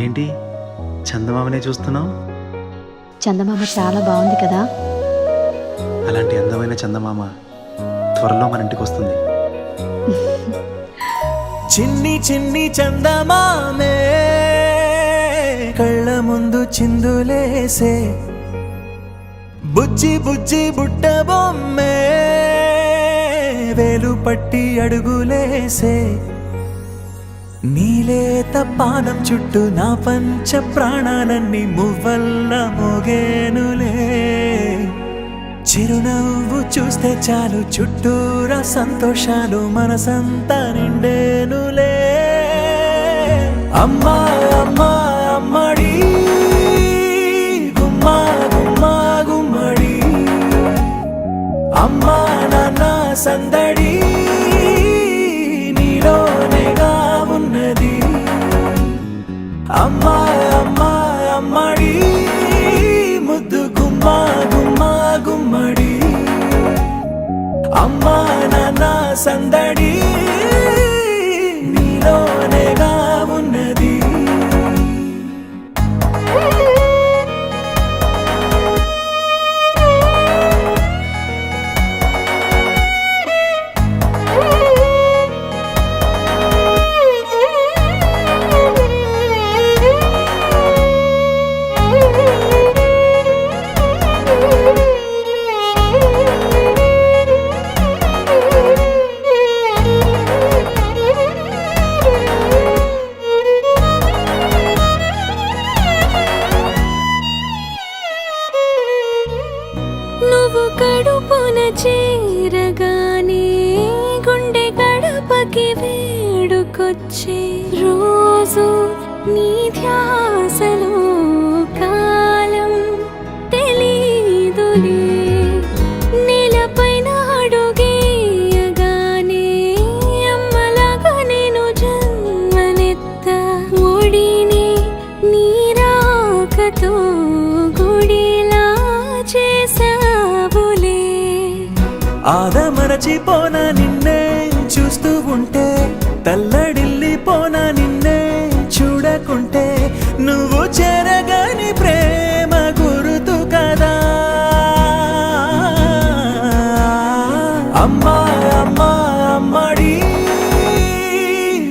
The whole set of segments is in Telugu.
ఏంటి చందమామనే చూస్తున్నావు? చందమామ చాలా బాగుంది కదా. అలాంటి అందమైన చందమామ త్వరలో మన ఇంటికి వస్తుంది. చిన్ని చిన్ని చందమామే కళ్ళ ముందు చిందులేసే, బుజ్జి బుజ్జి బుట్ట బొమ్మే వేలు పట్టి అడుగులేసే, నీలేత పానం చుట్టూ నా పంచ ప్రాణాలన్నీ మువ్వల్ల మోగేనులే, చిరునవ్వు చూస్తే చాలు చుట్టూరా సంతోషాలు మనసంతా నిండేనులే. అమ్మా అమ్మా అమ్మడి గుమ్మా గుమ్మా గుమ్మడి, అమ్మా నాన్న సందడి నీలోనేగా ఉన్నది. అమ్మా అమ్మా అమ్మడి ముద్దు గుమ్మా గుమ్మా గుమ్మడి, అమ్మా నాన్న సందడి నీలోనేగా ఉన్నది. నువ్వు కడుపున చేరగానే గుండె గడపకి వేడుకొచ్చే, రోజు నీ ధ్యాసలో కాలం తెలీదులే. నేలపైన అడుగేయగానే అమ్మలాగా నేను జన్మనెత్త, ఒడిని నీ రాకతో గుడిలా చేసావులే. ఆదమరచిపోనా నిన్నే చూస్తూ ఉంటే, తల్లడిల్లిపోనా నిన్నే చూడకుంటే, నువ్వు చెరగని ప్రేమ గురుతు కదా. అమ్మా అమ్మా అమ్మడి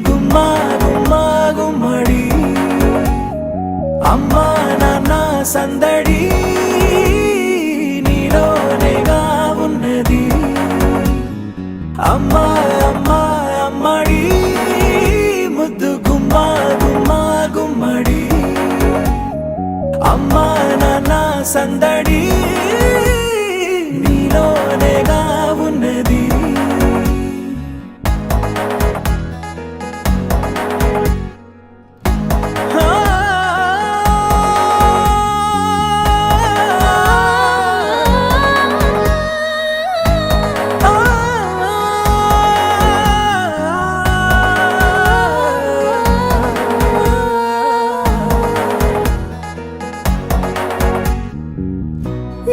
గుమ్మా గుమ్మా గుమ్మడి, అమ్మా నాన్న సందడి నీలోనేగా ఉన్నది. అమ్మా అమ్మా అమ్మడి ముద్దు గుమ్మా గుమ్మా గుమ్మడి, అమ్మా నాన్న సందడి నీలోనేగా ఉన్నది.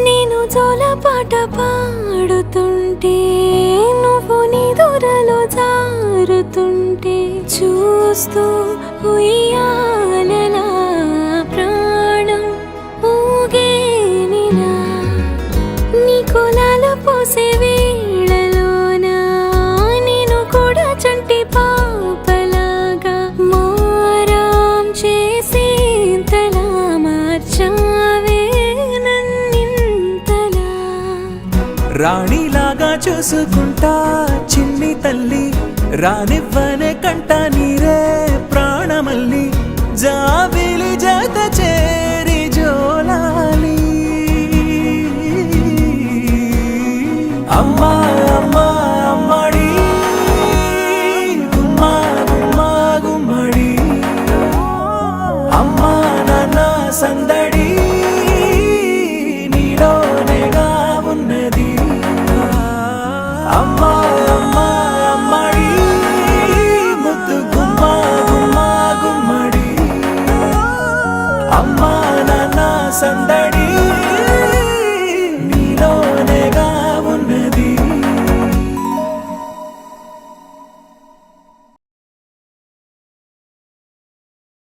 నేను జోలపాట పాడుతుంటే, నువ్వు నిదురలో జారుతుంటే, చూస్తూ ఉయ్యాలలా ప్రాణం ఊగేనిలా. నీ కులాల పోసే వేళలోన నేను కూడా చంటి పాపలాగా మారాం చేసేంతలా మార్చావే. రాణిలాగా చూసుకుంటా చిన్ని తల్లి, రానివ్వనే కంట నీరే